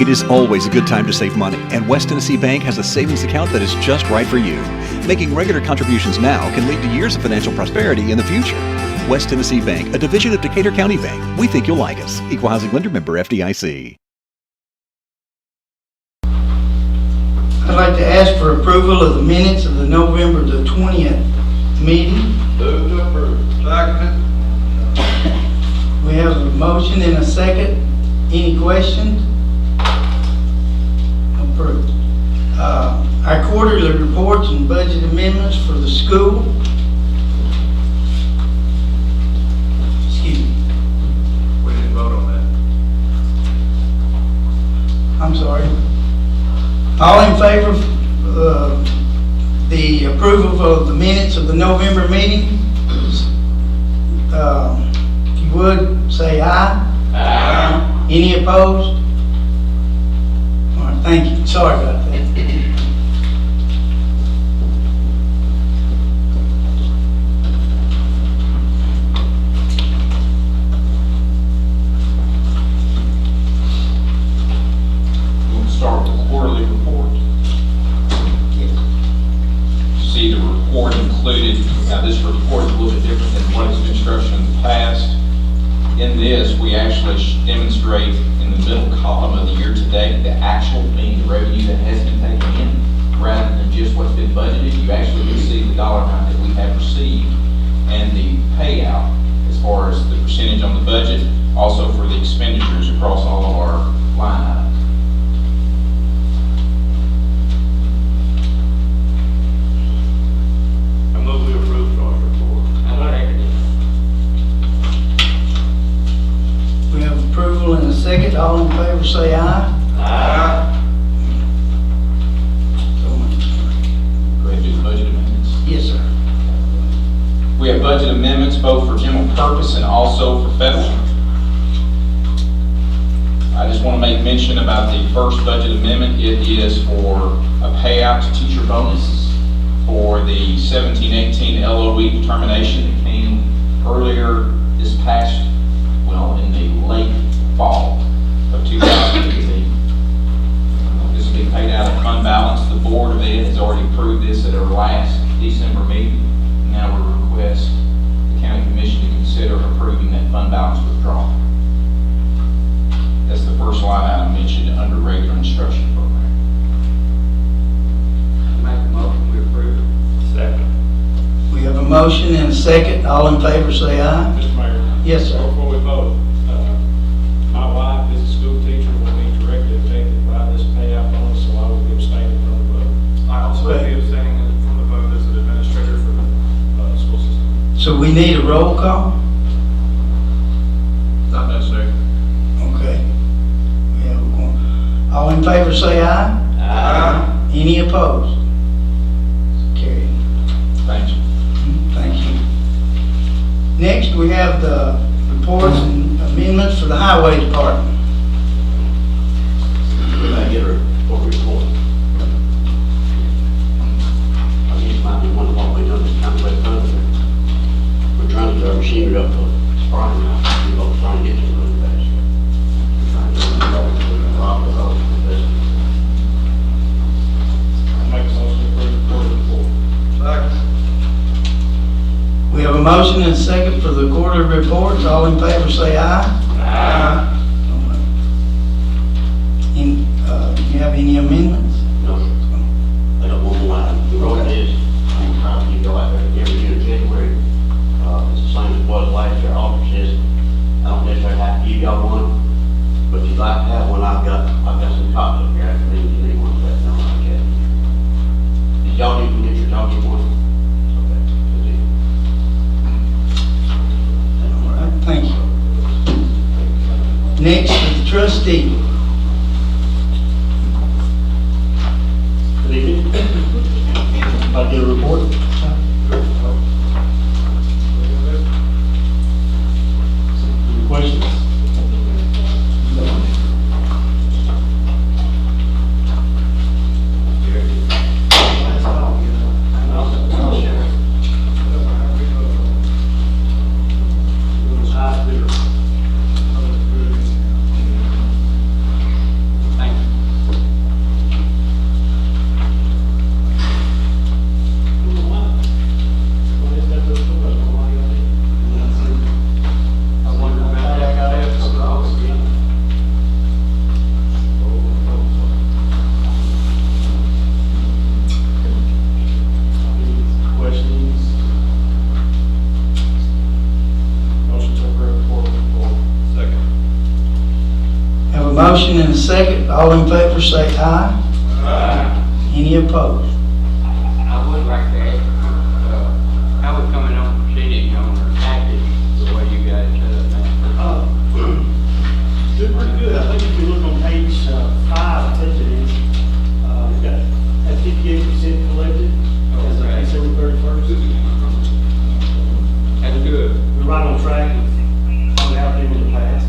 It is always a good time to save money, and West Tennessee Bank has a savings account that is just right for you. Making regular contributions now can lead to years of financial prosperity in the future. West Tennessee Bank, a division of Decatur County Bank. We think you'll like us. Equal Housing Lender, member FDIC. I'd like to ask for approval of the minutes of the November the 20th meeting. Move to approve. Second. We have a motion and a second. Any questions? Approved. Our quarterly reports and budget amendments for the school. Excuse me. We didn't vote on that. I'm sorry. All in favor of the approval of the minutes of the November meeting? If you would, say aye. Aye. Any opposed? All right, thank you. Sorry about that. We'll start with the quarterly report. You see the report included. Now this report is a little bit different than what has been structured in the past. In this, we actually demonstrate in the middle column of the year to date, the actual being the revenue that has been taken in, rather than just what's been budgeted. You actually can see the dollar amount that we have received and the payout as far as the percentage on the budget, also for the expenditures across all of our line items. I move we approve the report. We have approval and a second. All in favor say aye. Aye. So much. Go ahead and do the budget amendments. Yes, sir. We have budget amendments both for general purpose and also for federal. I just want to make mention about the first budget amendment. It is for a payout to teacher bonuses for the 17-18 LOE determination that came earlier this past, well, in the late fall of 2018. This will be paid out of fund balance. The Board of Ed has already approved this at our last December meeting. Now we request the County Commission to consider approving that fund balance withdrawal. That's the first line item mentioned under regular instruction program. Make a motion we approve. Second. We have a motion and a second. All in favor say aye. Mr. Mayor. Yes, sir. Before we vote, my wife is a school teacher, will be directly affected by this payout bonus, so I will be abstaining from the vote. I also will be abstaining from the vote as an administrator for the school system. So we need a roll call? Not necessary. Okay. Yeah, we're going. All in favor say aye. Aye. Any opposed? Carried. Thank you. Thank you. Next, we have the reports and amendments for the Highway Department. I get a report. I guess it might be one of what we done this kind of way further. We're trying to get our machinery up for spring now. We're going to try and get to it really fast. We're trying to get a lot of those. I make a motion to approve the quarterly report. Second. We have a motion and a second for the quarterly reports. All in favor say aye. Aye. Do you have any amendments? No, sir. I got one more item. The road is, I'm trying to go out there every year in January. It's the same as it was last year. Officer says, I don't necessarily have to give y'all one, but if you'd like to have one, I've got some copies up here. I can leave you any one of that. No, I can't. Did y'all need to get your dog get one? Okay. Good deal. All right, thank you. Next is the trustee. Good evening. I'll get a report. Any questions? Thank you. motion and a second. All in favor say aye. Any opposed? I would like to ask, how we coming on percentage on our taxes, the way you guys set up now? Doing pretty good. I think if you look on page 5, I think it is, we've got at 58% collected as of December 31st. That's good. We're right on track with how we have been in the past.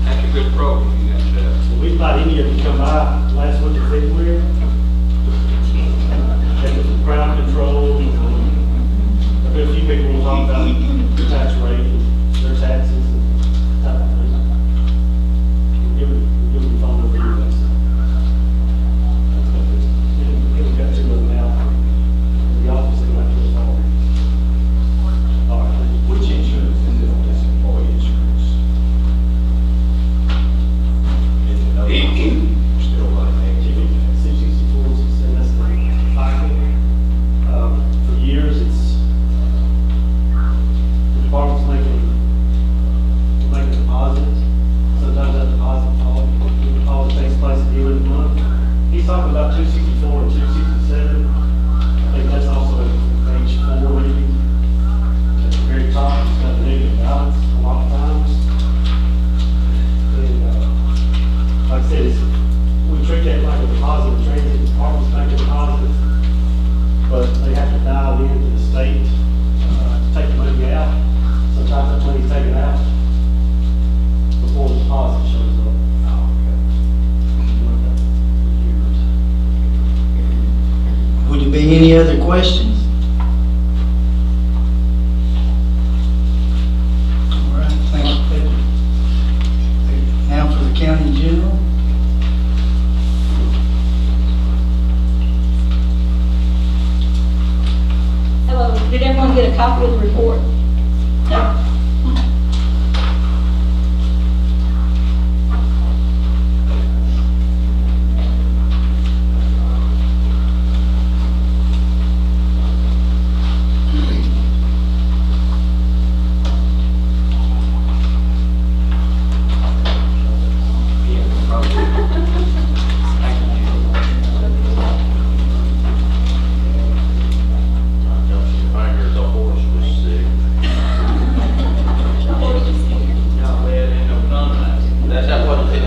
That's a good program you got set up. So we thought any of them come by last week of February. Check with the ground control. There've been a few people who talk about the tax rate and their taxes and that kind of thing. We'll give them the phone number anyway. We've got 2 of them now. In the office, they're going to do it all. All right. Which insurance is it on this employee insurance? Is it another option? Still running active? 664, and that's the FICA. For years, it's, the department's making deposits. Sometimes that deposit always takes place at the end of the month. He's talking about 264 and 267. I think that's also page 4 maybe. At the very top, it's got a negative balance a lot of times. And, like I said, we treat that like a deposit in transit. Departments make a deposit, but they have to dial into the state to take the money out. Sometimes that money's taken out before the deposit shows up. Would there be any other questions? All right, thank you, Peter. Now for the county general. Hello, did everyone get a copy of the report? No? Fingers, the horse was sick. That's that what it is.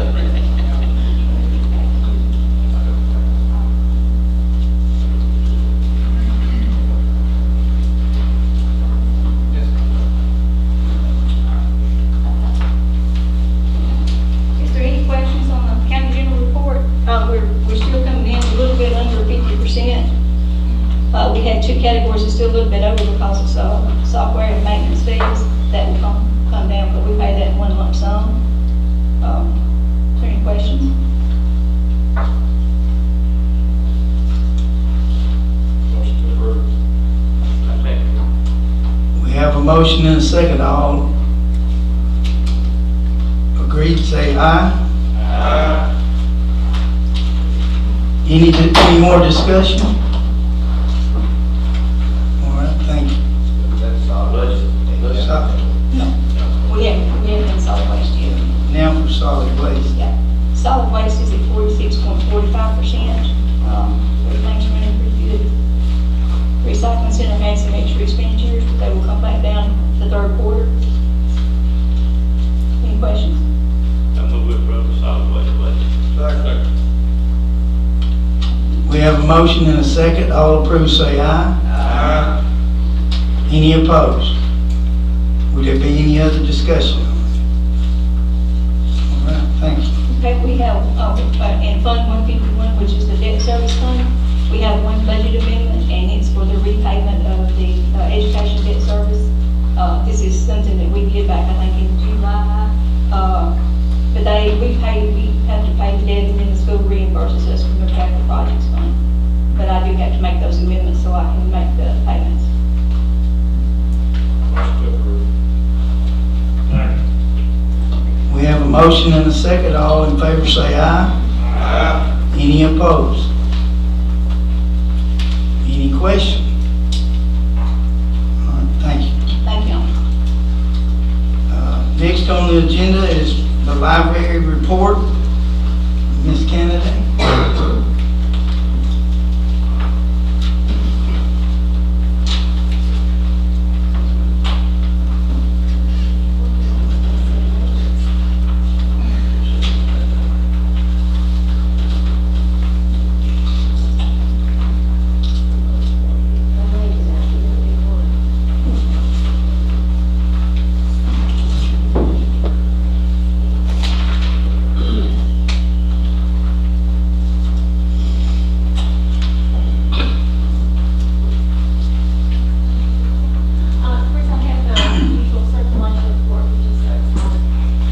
Is there any questions on the county general report? We're still coming in a little bit under 50%. We had 2 categories that's still a little bit over because of software and maintenance fees. That will come down, but we pay that in one lump sum. Is there any questions? Motion to approve. We have a motion and a second. All agreed, say aye. Any more discussion? All right, thank you. That's all budget. No. We haven't done solid waste yet. Now for solid waste. Yeah. Solid waste is at 46.45%. Everything's running pretty good. Recycling center had some extra expenditures, but they will come back down the 3rd quarter. Any questions? I move with approve solid waste budget. We have a motion and a second. All approved say aye. Any opposed? Would there be any other discussion? All right, thank you. Okay, we have, in Fund 151, which is the debt service fund, we have one budget amendment, and it's for the repayment of the education debt service. This is something that we did back, I think, in July. But we have to pay the debt, and then the school reimburses us from their capital projects fund. But I do have to make those amendments so I can make the payments. Motion to approve. We have a motion and a second. All in favor say aye. Any opposed? Any questions? All right, thank you. Thank you. Next on the agenda is the library report, Ms. Kennedy. First, I have the usual circulation report, which is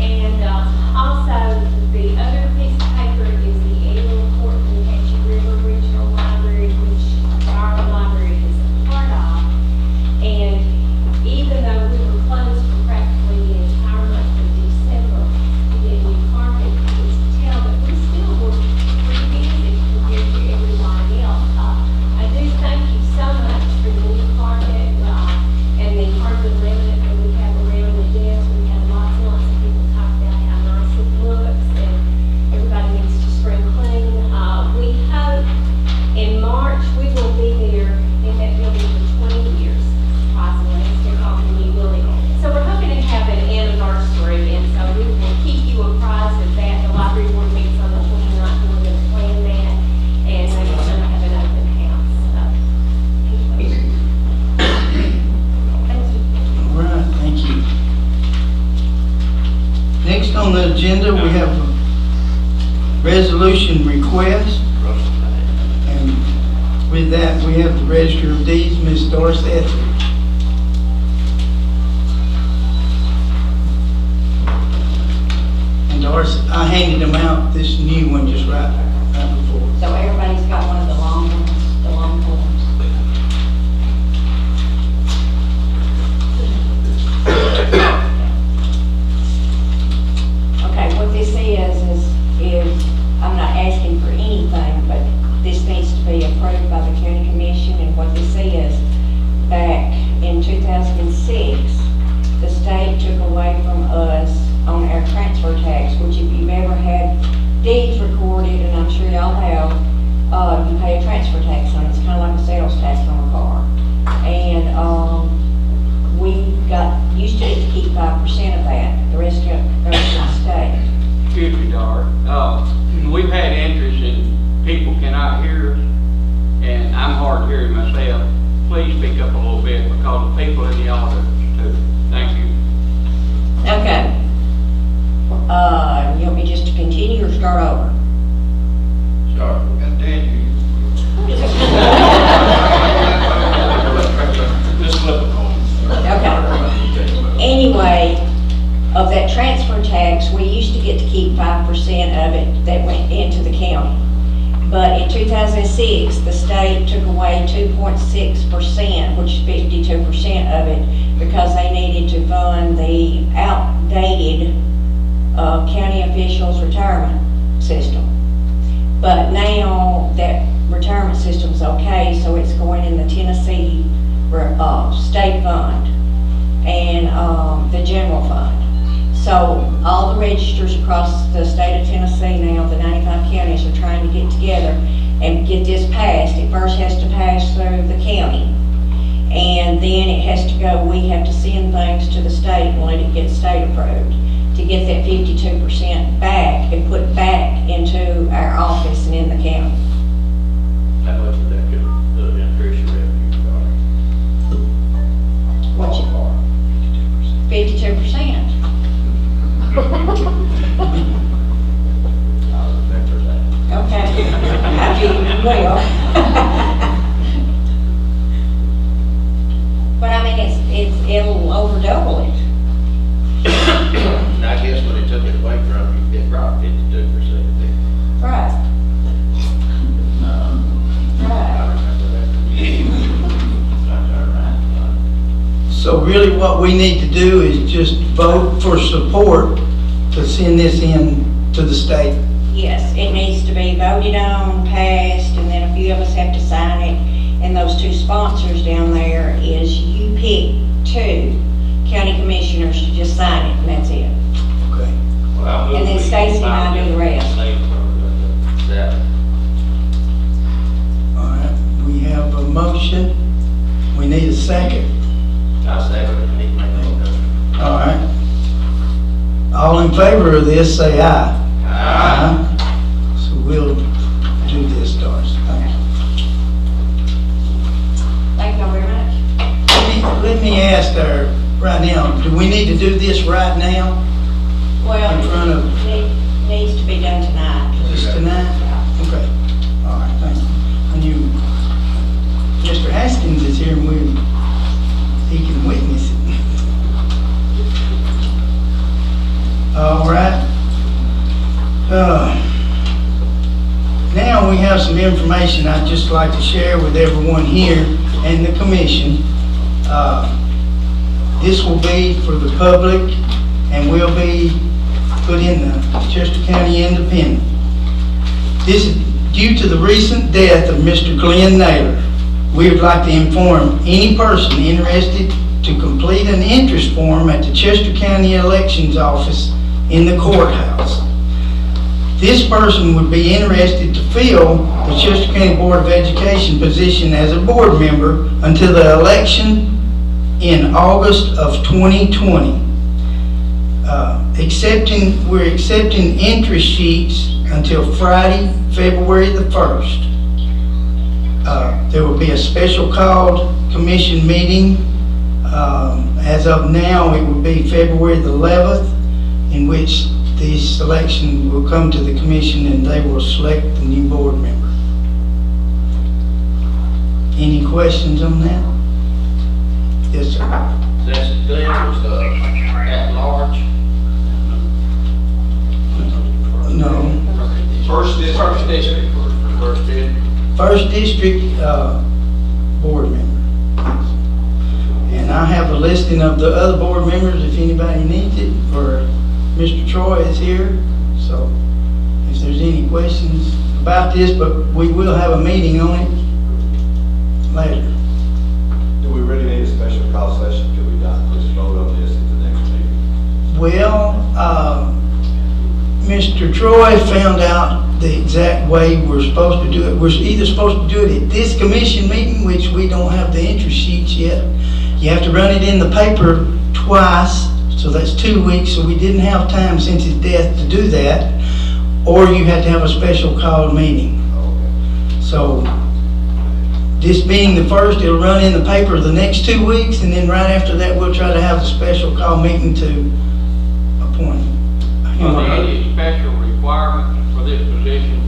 and also the other piece of paper is the annual report from the Hatchie River Regional Library, which our library is a part of. And even though we were closed for practically the entire month of December, we did new carpet, you could tell that we still were pretty busy compared to everybody else. I do thank you so much for the new carpet, and the carpet laminate that we have around the desk. We had lots and lots of people talk about how nice it looks, and everybody needs to spring clean. We hope in March we will be there in that building for 20 years, possibly, instead of the new building. So we're hoping to have an anniversary, and so we will keep you apprised of that. The library board meets on the 29th, and we're going to plan that, and then we're going to have an open house. Thank you. All right, thank you. Next on the agenda, we have a resolution request. And with that, we have the Register of Deeds, Ms. Doris Etheridge. And Doris, I handed them out, this new one just right before. So everybody's got one of the long ones, the long forms. Okay, what this is I'm not asking for anything, but this needs to be approved by the county commission, and what this is, back in 2006, the state took away from us on our transfer tax, which if you've ever had deeds recorded, and I'm sure y'all have, you pay a transfer tax on it. It's kind of like a sales tax on a car. And we got used to it to keep 5% of that. The rest of it goes to the state. Excuse me, Dar. We've had interest and people cannot hear, and I'm hard of hearing myself. Please speak up a little bit because the people in the audience too. Thank you. Okay. You want me just to continue or start over? Start. Just flip a coin. Okay. Anyway, of that transfer tax, we used to get to keep 5% of it that went into the county. But in 2006, the state took away 2.6%, which is 52% of it, because they needed to fund the outdated county officials' retirement system. But now that retirement system's okay, so it's going in the Tennessee state fund and the general fund. So all the registers across the state of Tennessee now, the 95 counties, are trying to get together and get this passed. It first has to pass through the county, and then it has to go, we have to send things to the state and let it get state approved to get that 52% back and put back into our office and in the county. How much would that could increase your revenue? What's it for? 52%. Okay. I do well. But I mean, it'll over double it. And I guess when they took it away from you, it dropped 52%. Right. I Right. remember that. That's all right. So really what we need to do is just vote for support to send this in to the state. Yes, it needs to be voted on, passed, and then a few of us have to sign it. And those two sponsors down there is you pick two county commissioners to just sign it, and that's it. Okay. And then Stacy and I do the rest. All right, we have a motion. We need a second. I second it. Need to make that motion. All right. All in favor of this, say aye. Aye. So we'll do this, Doris. Thank you very much. Let me ask her right now, do we need to do this right now? In front of- Needs to be done tonight. Just tonight? Okay. All right, thank you. I knew Mr. Haskins is here and he can witness it. All right. Now we have some information I'd just like to share with everyone here and the commission. This will be for the public and will be put in the Chester County Independent. This is due to the recent death of Mr. Glenn Naylor. We would like to inform any person interested to complete an interest form at the Chester County Elections Office in the courthouse. This person would be interested to fill the Chester County Board of Education position as a board member until the election in August of 2020. We're accepting interest sheets until Friday, February the 1st. There will be a special called commission meeting. As of now, it will be February the 11th, in which the selection will come to the commission and they will select the new board member. Any questions on that? Yes, sir. That's Glenn was at large. No. First district. First district, board member. And I have a listing of the other board members if anybody needs it, or Mr. Troy is here, so if there's any questions about this, but we will have a meeting on it later. Do we really need a special call session? Could we not just vote on this at the next meeting? Well, Mr. Troy found out the exact way we're supposed to do it. We're either supposed to do it at this commission meeting, which we don't have the interest sheets yet. You have to run it in the paper twice, so that's 2 weeks, so we didn't have time since his death to do that. Or you had to have a special called meeting. Okay. So, this being the first, it'll run in the paper the next 2 weeks, and then right after that, we'll try to have a special call meeting to appoint him. Are there any special requirements for this position?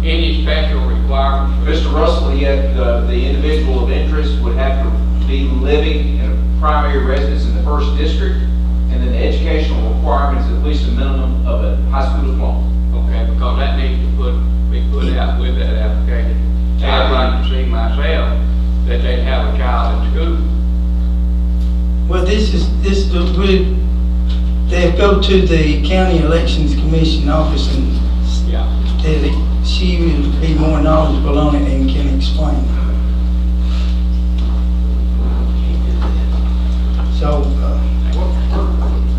Any special requirements? Mr. Russell, the individual of interest would have to be living in a primary residence in the first district, and then the educational requirements at least a minimum of a high school diploma. Okay, because that needs to be put out with that application. I'd like to see myself that they have a child in school. Well, they go to the County Elections Commission office and Yeah. she will be more knowledgeable on it and can explain it. So,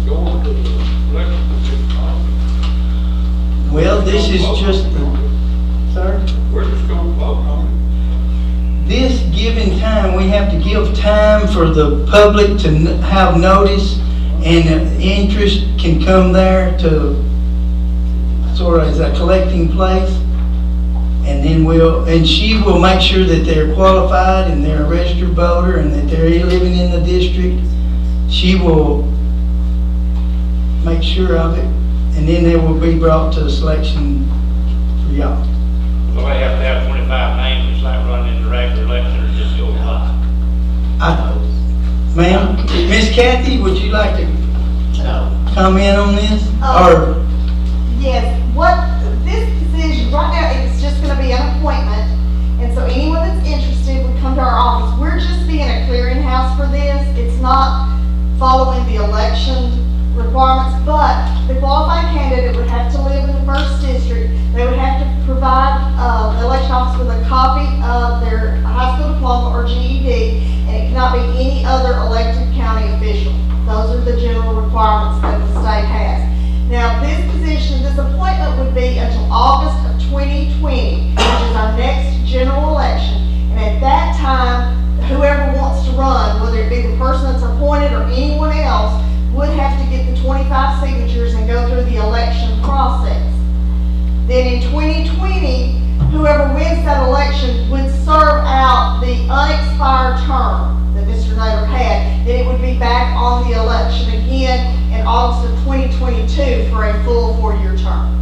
Going to the election. well, this is just, sir? We're just going to vote on This given time, we have to give time for the public to have notice, and interest can come there to sort of as a collecting place. And then she will make sure that they're qualified and they're a registered voter and that they're living in the district. She will make sure of it, and then they will be brought to the selection for y'all. it. So they have to have 25 names, it's like running in the regular election, or just go live. Ma'am, Miss Kathy, would you like to comment on this? Or, Yes, this position, right now, it's just gonna be an appointment, and so anyone that's interested would come to our office. We're just being a clearinghouse for this. It's not following the election requirements, but the qualified candidate would have to live in the first district. They would have to provide the election office with a copy of their high school diploma or GED, and it cannot be any other elected county official. Those are the general requirements that the state has. Now, this position, this appointment would be until August of 2020, which is our next general election. And at that time, whoever wants to run, whether it be the person that's appointed or anyone else, would have to get the 25 signatures and go through the election process. Then in 2020, whoever wins that election would serve out the unexpired term that Mr. Naylor had. Then it would be back on the election again in August of 2022 for a full 4-year term.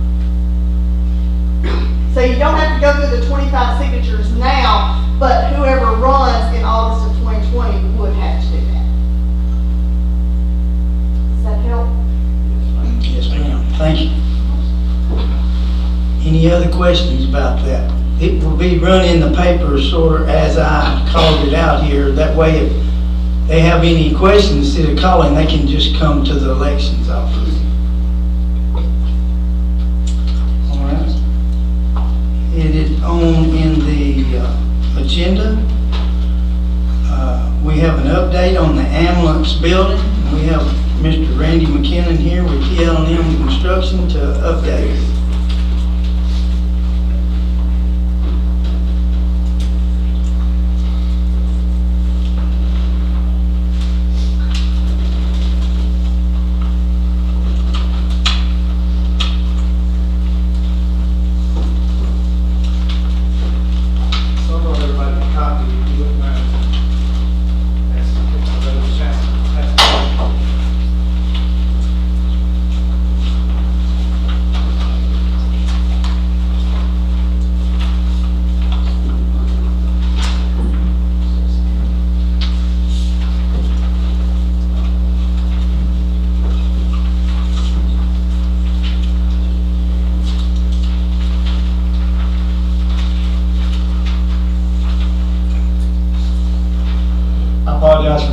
So you don't have to go through the 25 signatures now, but whoever runs in August of 2020 would have to do that. Does that help? Yes, ma'am. Thank you. Any other questions about that? It will be run in the paper sort of as I called it out here. That way, if they have any questions, instead of calling, they can just come to the elections office. All right. It is on in the agenda. We have an update on the ambulance building. We have Mr. Randy McKinnon here with T&M Construction to update.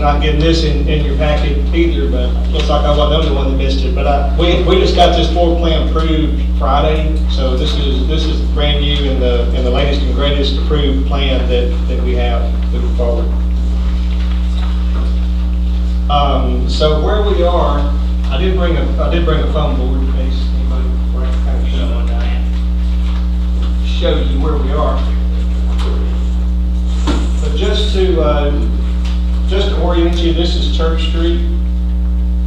Not getting this in your packet either, but looks like I wasn't the only one that missed it. But we just got this floor plan approved Friday, so this is brand new and the latest and greatest approved plan that we have moving forward. So where we are, I did bring a phone board in case anybody kind of show you where we are. But just to orient you, this is Church Street.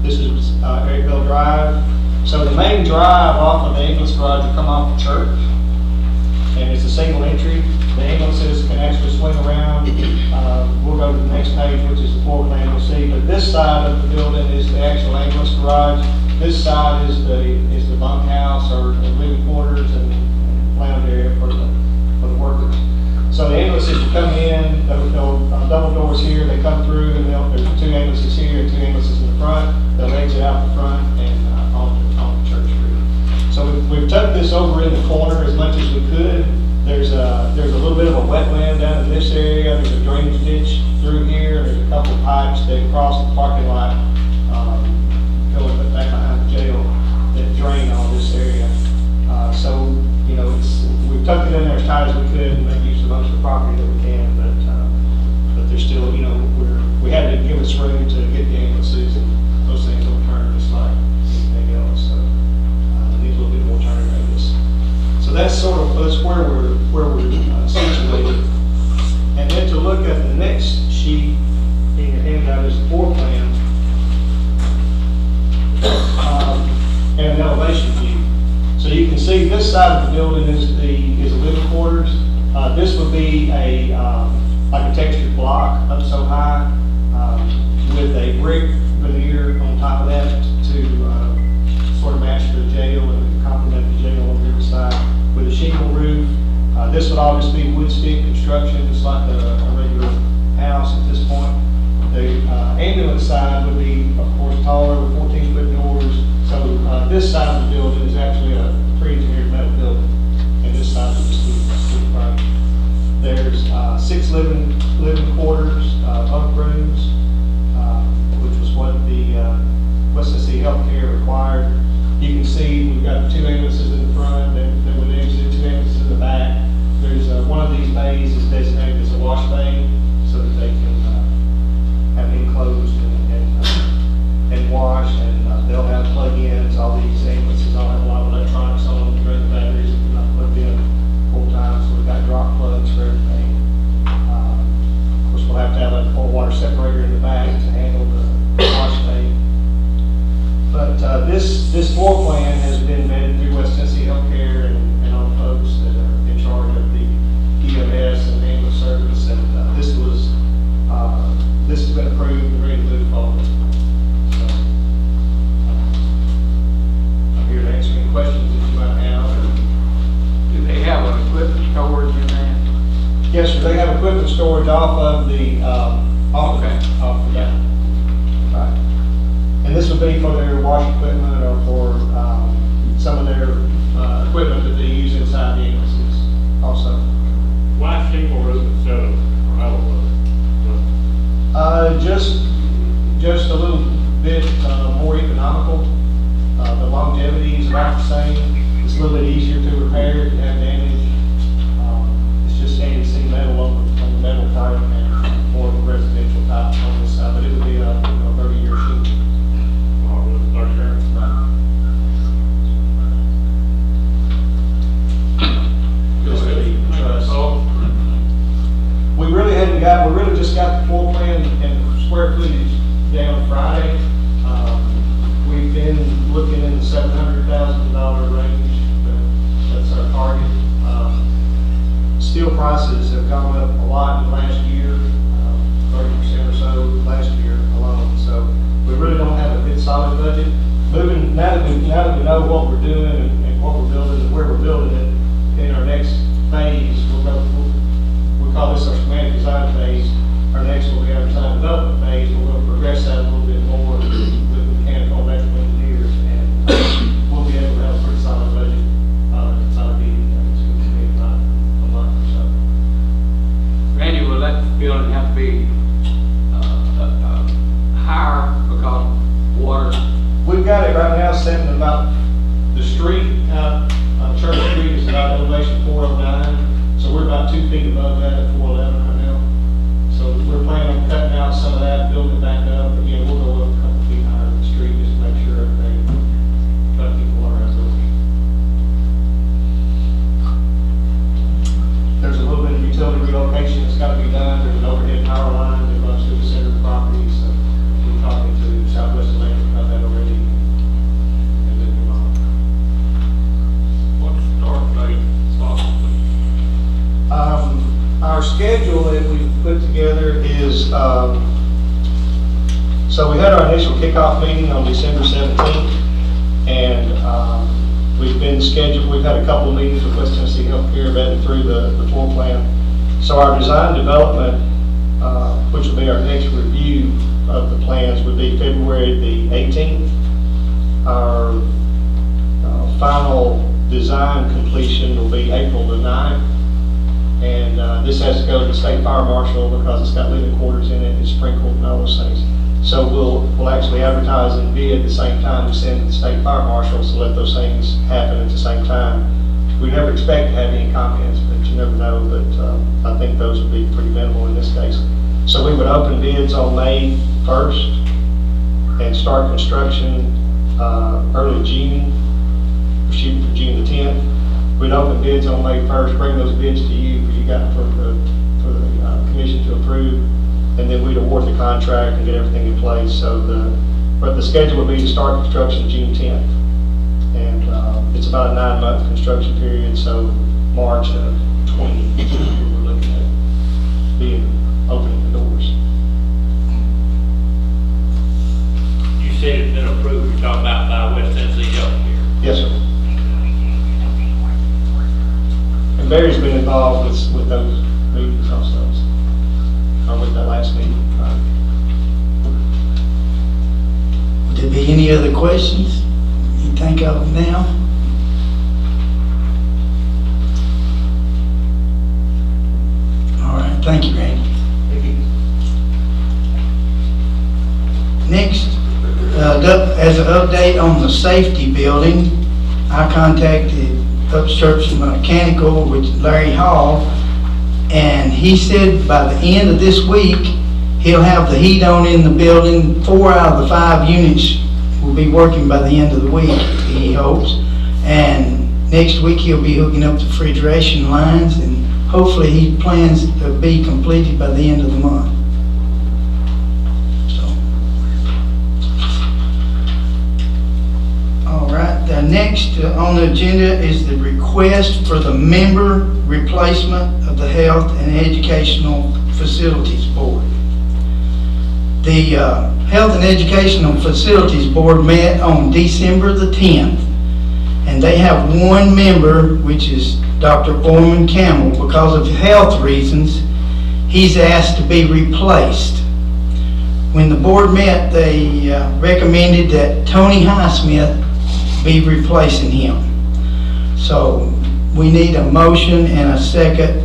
This is Erickville Drive. So the main drive off of the ambulance garage will come off the church, and it's a single entry. The ambulances can actually swing around. We'll go to the next page, which is the floor plan you'll see. But this side of the building is the actual ambulance garage. This side is the bunkhouse or the living quarters and lounge area for the workers. So the ambulances will come in, they'll double doors here, they come through, and there's 2 ambulances here and 2 ambulances in the front. They'll exit out the front and on the Church Street. So we've tucked this over in the corner as much as we could. There's a little bit of a wetland down in this area. There's a drainage ditch through here. There's a couple of pipes that cross the parking lot, going back behind the jail, that drain all this area. So, you know, we've tucked it in there as tight as we could and make use of most of the property that we can, but there's still, you know, we had to give us room to get the ambulances, and those things don't turn just like anything else, so it needs a little bit more turning radius. So that's where we're situated. And then to look at the next sheet in your handout is the floor plan and an elevation view. So you can see this side of the building is the living quarters. This would be like a textured block up so high with a brick veneer on top of that to sort of match the jail and complement the jail on the other side with a shingle roof. This would all just be wood stick construction, just like a regular house at this point. The ambulance side would be, of course, taller with 14-foot doors. So this side of the building is actually a pre-engineered metal building, and this side is just steel frame. There's 6 living quarters, bunk rooms, which was what the West Tennessee Healthcare required. You can see we've got 2 ambulances in the front, then with exit 2 ambulances in the back. There's one of these bays is designated as a wash bay, so that they can have enclosed and wash, and they'll have plug-ins. All these ambulances storage off of the, off of that. Right. And this would be for their wash equipment or for, some of their, equipment that they use inside the ambulances also. Why shingle roof instead of metal roof? Just a little bit, more economical. The longevity is about the same. It's a little bit easier to repair if you have damage. It's just standard seam metal on the metal type and more of a residential type on this side, but it would be a 30-year shingle. Oh, really, 30 years? Right. Just to be trust. We really just got the floor plan and square footage down Friday. We've been looking in the $700,000 range. That's our target. Steel prices have gone up a lot in the last year, 30% or so last year alone. So we really don't have a good solid budget. Now that we know what we're doing and what we're building and where we're building it, in our next phase, we call this our schematic design phase. Our next will be our design development phase. We're going to progress that a little bit more with mechanical and electrical engineers, and we'll be able to have a pretty solid budget. It's not a big, it's going to be about a month or so. Randy, will that building have to be higher because water? We've got it right now sitting about the street, Church Street is about elevation 409, so we're about 2 feet above that at 411 right now. So we're planning on cutting out some of that, building it back up. Again, we'll go up a couple feet higher than the street just to make sure everything, try to keep the water out of those. There's a little bit of utility relocation that's got to be done. There's an overhead power line that runs through the center of the property, so we're talking to Southwest Electric about that already. And then move on. What's the start date possibly? Our schedule that we put together is, so we had our initial kickoff meeting on December 17th, and we've had a couple of meetings with West Tennessee Healthcare vetting through the floor plan. So our design development, which will be our next review of the plans, would be February the 18th. Our final design completion will be April the 9th. And this has to go to the state fire marshal because it's got living quarters in it, it's sprinkled and all those things. So we'll actually advertise and bid at the same time we send to the state fire marshal to let those things happen at the same time. We never expect to have any comments, but you never know, but I think those would be pretty minimal in this case. So we would open bids on May 1st and start construction early June. We're shooting for June the 10th. We'd open bids on May 1st, bring those bids to you for the commission to approve, and then we'd award the contract and get everything in place. So the schedule would be to start construction June 10th, and it's about a 9-month construction period. So March of 20, we're looking at being opening the doors. You said it's been approved, you're talking about by West Tennessee Healthcare. Yes, sir. And Barry's been involved with those meetings also, or with that last meeting. Would there be any other questions you think of them now? All right, thank you, Randy. Thank you. Next, as an update on the safety building, I contacted Upchurch Mechanical with Larry Hall, and he said by the end of this week, he'll have the heat on in the building. 4 out of the 5 units will be working by the end of the week, he hopes. And next week, he'll be hooking up the refrigeration lines, and hopefully he plans to be completed by the end of the month. All right, the next on the agenda is the request for the member replacement of the Health and Educational Facilities Board. The Health and Educational Facilities Board met on December the 10th, and they have one member, which is Dr. Orman Campbell. Because of health reasons, he's asked to be replaced. When the board met, they recommended that Tony Highsmith be replacing him. So we need a motion and a second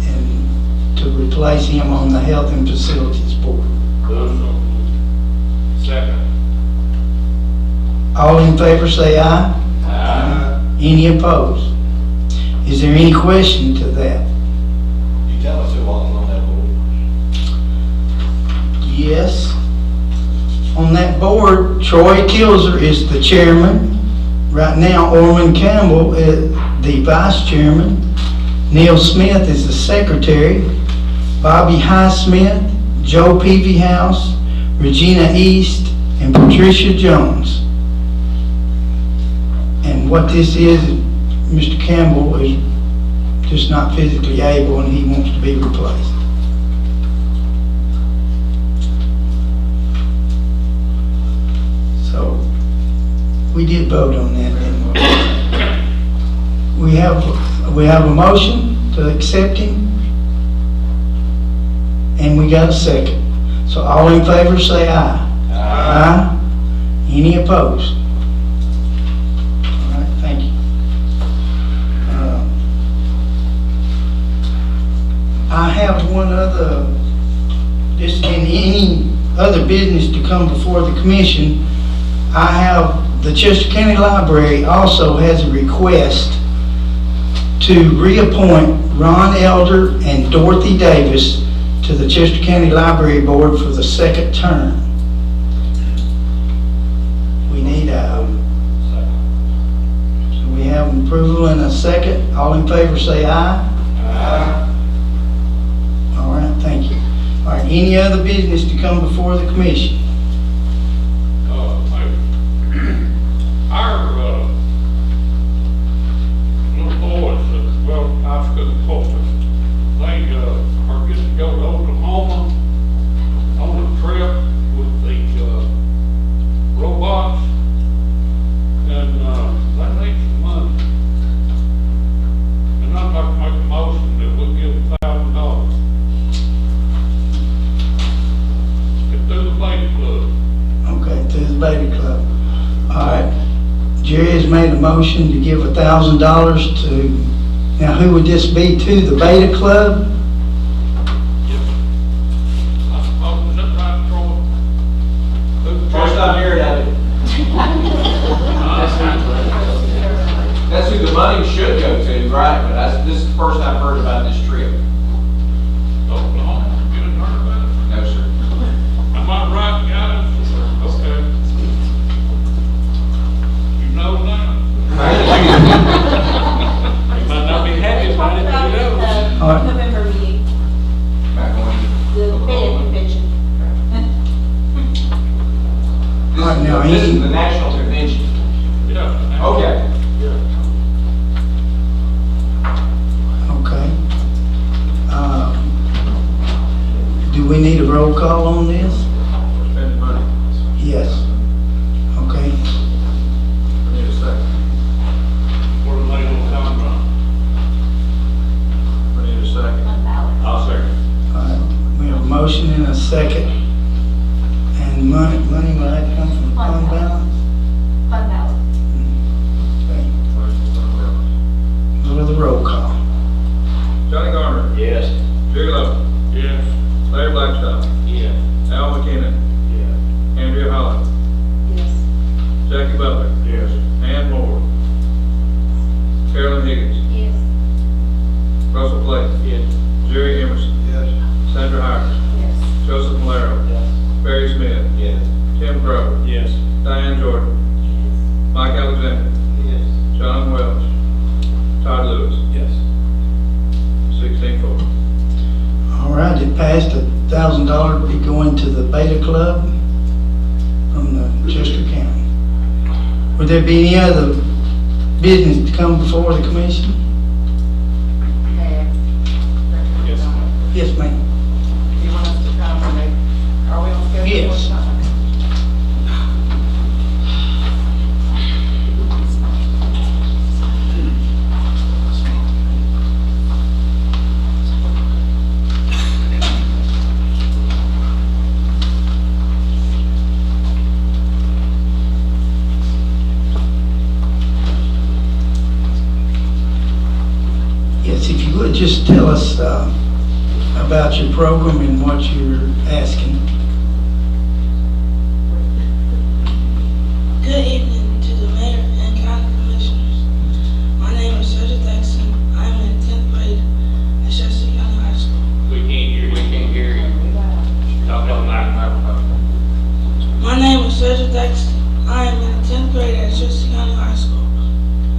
and to replace him on the Health and Facilities Board. Second. All in favor say aye. Aye. Any opposed? Is there any question to that? You tell us who was on that board. Yes. On that board, Troy Kilser is the chairman. Right now, Orman Campbell is the vice chairman. Neil Smith is the secretary. Bobby Highsmith, Joe Peavyhouse, Regina East, and Patricia Jones. And what this is, Mr. Campbell is just not physically able and he wants to be replaced. So, we did vote on that, didn't we? We have a motion to accept him. And we got a second. So all in favor say aye. Aye. Any opposed? All right, thank you. I have one other, just in any other business to come before the commission, I have, the Chester County Library also has a request to reappoint Ron Elder and Dorothy Davis to the Chester County Library Board for the second term. We need a, so we have approval and a second. All in favor say aye. Aye. All right, thank you. All right, any other business to come before the commission? Our little boys, well, high school coaches, they are getting to go to Oklahoma on a trip with the robots, and they need some money. And I'd like to make a motion that we'll give $1,000. It's through the Lady Club. Okay, to the Baby Club. All right. Jerry has made a motion to give $1,000 to, now who would this be to, the Beta Club? First time hearing of it. That's who the money should go to, right? But this is the first I've heard about this trip. Oklahoma, you didn't heard about it? No, sir. Am I right, guys? Okay. You know that? You might not be happy about it, but you know. All right. November meeting, Back on. the Beta convention. All right, now, This is the national convention. Yeah. Okay. Yeah. Okay. Do we need a roll call on this? Spending money. Yes. Okay. We need a second. For the late old contract. We need a second. I'll second. All right. We have a motion and a second. And money will that come from fund balance? Fund balance. Okay. Go to the roll call. Johnny Garner. Yes. Jerry Love. Yes. Larry Blackstock. Yes. Al McKinnon. Yes. Andrea Holland. Yes. Jackie Butler. Yes. Ann Moore. Carolyn Higgins. Yes. Russell Blake. Yes. Jerry Emerson. Yes. Sandra Hires. Yes. Joseph Malaro. Yes. Barry Smith. Yes. Tim Crow. Yes. Diane Jordan. Mike Alexander. Yes. John Welch. Todd Lewis. Yes. 16-4. All right, it passed. $1,000 to be going to the Beta Club from the Chester County. Would there be any other business to come before the commission? Yes. Yes, ma'am. You want us to come and make, are we on schedule? Yes. you just tell us about your program and what you're asking? Good evening to the mayor and county commissioners. My name is Cedric Jackson. I am in 10th grade at Chester County High School. We can't hear you. We can't hear you. Talk on the microphone. My name is Cedric Jackson. I am in 10th grade at Chester County High School.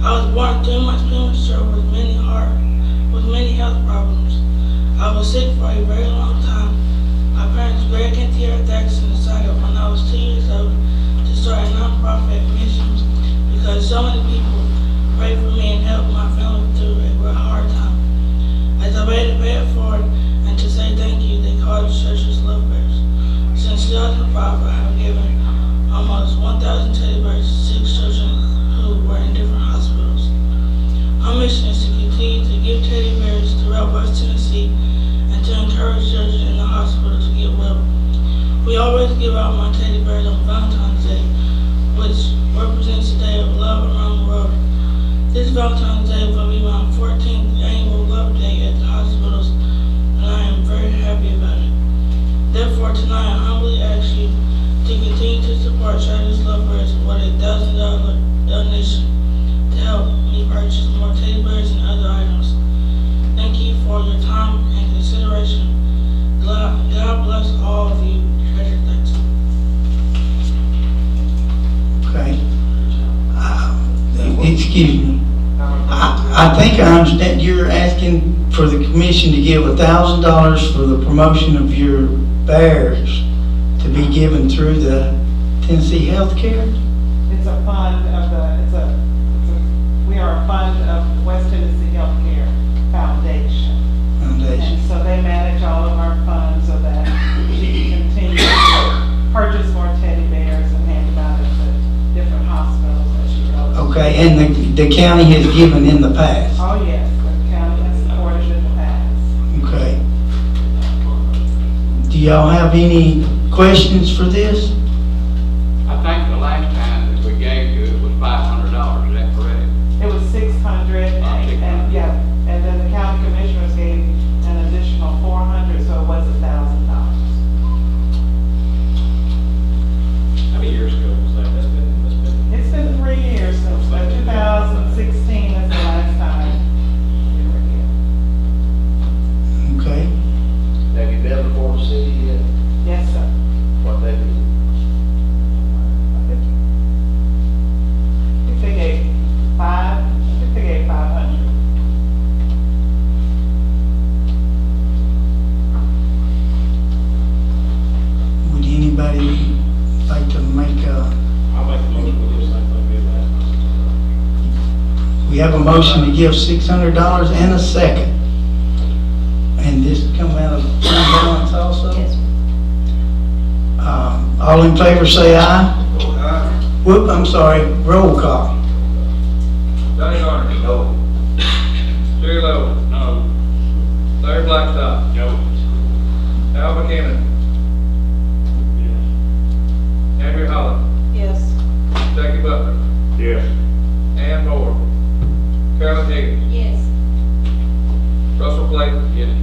I was born 3 months premature with many health problems. I was sick for a very long time. My parents, Greg and Tiara Jackson, decided when I was 2 years old to start a non-profit mission because so many people prayed for me and helped my family through a real hard time. As a way to pay it forward and to say thank you, they called the church's Love Bears. Since 2005, I have given almost 1,000 teddy bears to 6 children who were in different hospitals. Our mission is to continue to give teddy bears throughout West Tennessee and to encourage children in the hospital to get well. We always give out my teddy bears on Valentine's Day, which represents the day of love around the world. This Valentine's Day will be my 14th annual Love Day at the hospitals, and I am very happy about it. Therefore, tonight I humbly ask you to continue to support Charity's Love Bears with a $1,000 donation to help me purchase more teddy bears and other items. Thank you for your time and consideration. God bless all of you. Treasure, thanks. Okay. Excuse me. I think I understand you're asking for the commission to give $1,000 for the promotion of your bears to be given through the Tennessee Healthcare? It's a fund of we are a fund of West Tennessee Healthcare Foundation. And so they manage all of our funds so that she can continue to purchase more teddy bears and hand them out at the different hospitals that she goes to. Okay, and the county has given in the past? Oh, yes, the county has supported in the past. Okay. Do y'all have any questions for this? I think the last time that we gave to it was $500, is that correct? It was 600 and yeah, and then the county commissioners gave an additional 400, so it was $1,000. How many years ago was that? It's been 3 years since, 2016 is the last time we were here. Okay. Have you been before the city yet? Yes, sir. What they do? I think they gave 500. Would anybody like to make I'll make a motion with this, like we did last time. we have a motion to give $600 and a second. And this come out of fund balance also? Yes. All in favor say aye. Whoop, I'm sorry, roll call. Johnny Garner. No. Jerry Lowe. No. Larry Blackstock. No. Al McKinnon. Andrew Holland. Yes. Jackie Butler. Yes. Ann Moore. Carolyn Higgins. Yes. Russell Clayton. Yes.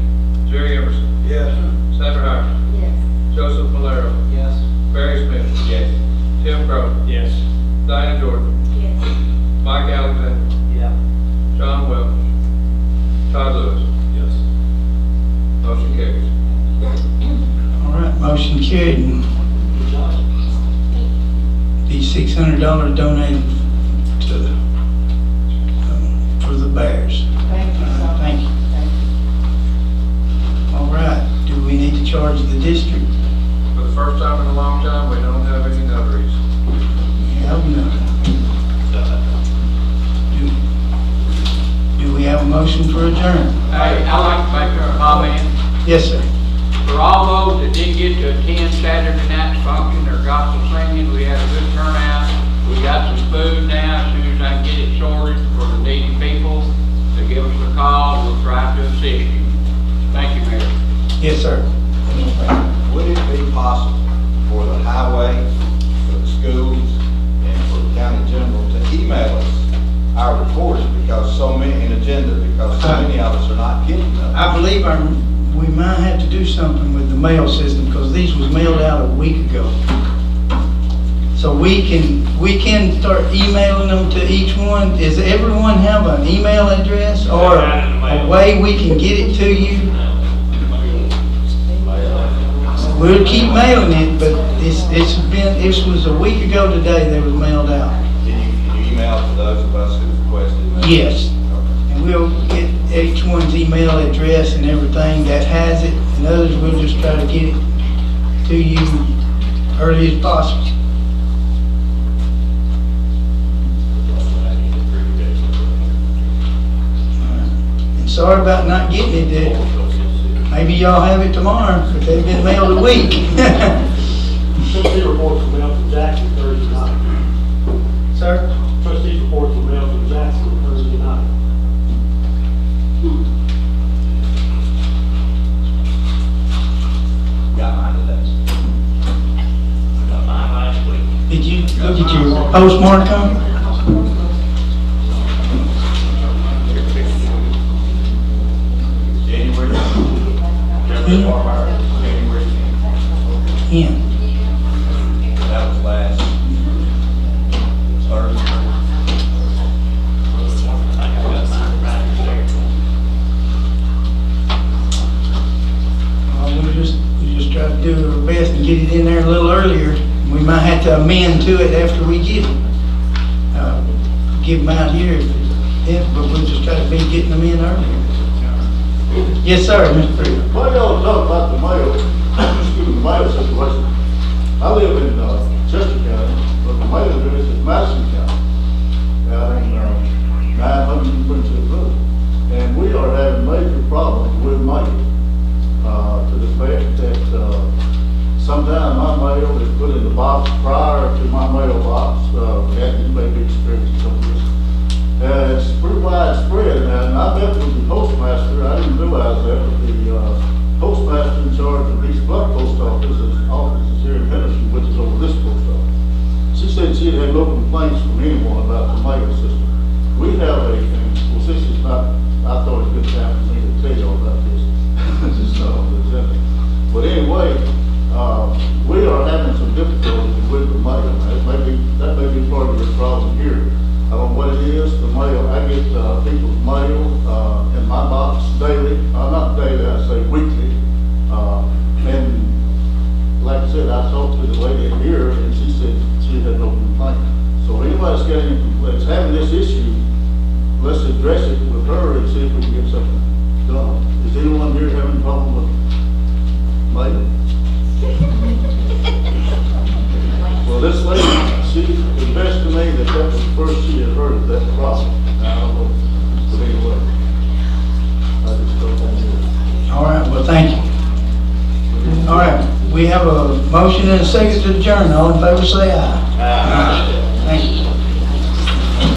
Jerry Emerson. Yes. Sandra Hyer. Yes. Joseph Malero. Yes. Barry Smith. Yes. Tim Crow. Yes. Diane Jordan. Yes. Mike Alexander. Yeah. John Welch. Todd Lewis. Yes. Motion carries. All right, motion carried. And the $600 donated to the, for the bears. Thank you so much. Thank you. Thank you. All right, do we need to charge the district? For the first time in a long time, we don't have any notaries. We have none. Do we have a motion for adjourn? Hey, I'd like to make a comment. Yes, sir. For all those that didn't get to attend Saturday night's function or gospel singing, we had a good turnout. We got some food now, as soon as I can get it sorted for the needy people, to give us a call, we'll try to assist you. Thank you, Mayor. Yes, sir. Would it be possible for the highway, for the schools, and for the county general to email us our reports, because so many, an agenda, because so many of us are not getting I believe we might have to do something with the mail system, because these was mailed out a week ago. So we can start emailing them to each one. Does everyone have an email address or a way we can get it to you? We'll keep mailing it, but this was a week ago today that was mailed out. Can you email to those of us who requested? Yes. And we'll get each one's email address and everything that has it, and others we'll just try to get it to you early as possible. And sorry about not getting it there. Maybe y'all have it tomorrow, but they've been mailed a week. Trustee reports were mailed to Jackson Thursday night. Sir? Trustee reports were mailed to Jackson Thursday night. Got mine today. Got mine last week. Did you look at your postmark on? January 10th. Yeah. That was last Thursday. We just try to do our best and get it in there a little earlier. We might have to amend to it after we get it. Give them out here, but we'll just try to be getting them in earlier. Yes, sir, Mr. Freeman. Why y'all talk about the mail, excuse me, the mail situation? I live in Chester County, but the mail address is Madison County. Out in 900 Princess Road. And we are having major problems with mail. To the fact that sometimes my mail is put in the box prior to my mailbox. Kathy may be experiencing some of this. It's pretty widespread, and I met with the postmaster. I didn't realize that, but the postmaster in charge of East Block Post Office is here in Henderson, which is over this post office. She said she'd had no complaints from anyone about the mail system. We have well, since it's not, I thought it was a good time for me to tell you all about this. It's not on the agenda. But anyway, we are having some difficulties with the mail. That may be part of the problem here. I don't know what it is, the mail, I get people's mail in my box daily, not daily, I say weekly. And like I said, I talked to the lady here and she said she had no complaint. So anybody's got any complaints, having this issue, let's address it with her and see if we can get something done. Is anyone here having a problem with mail? Well, this lady, she confessed to me that was the first she had heard of that problem. Now, I don't know, but anyway, I just thought that was. All right, well, thank you. All right, we have a motion and a second to adjourn. All in favor, say aye. Aye.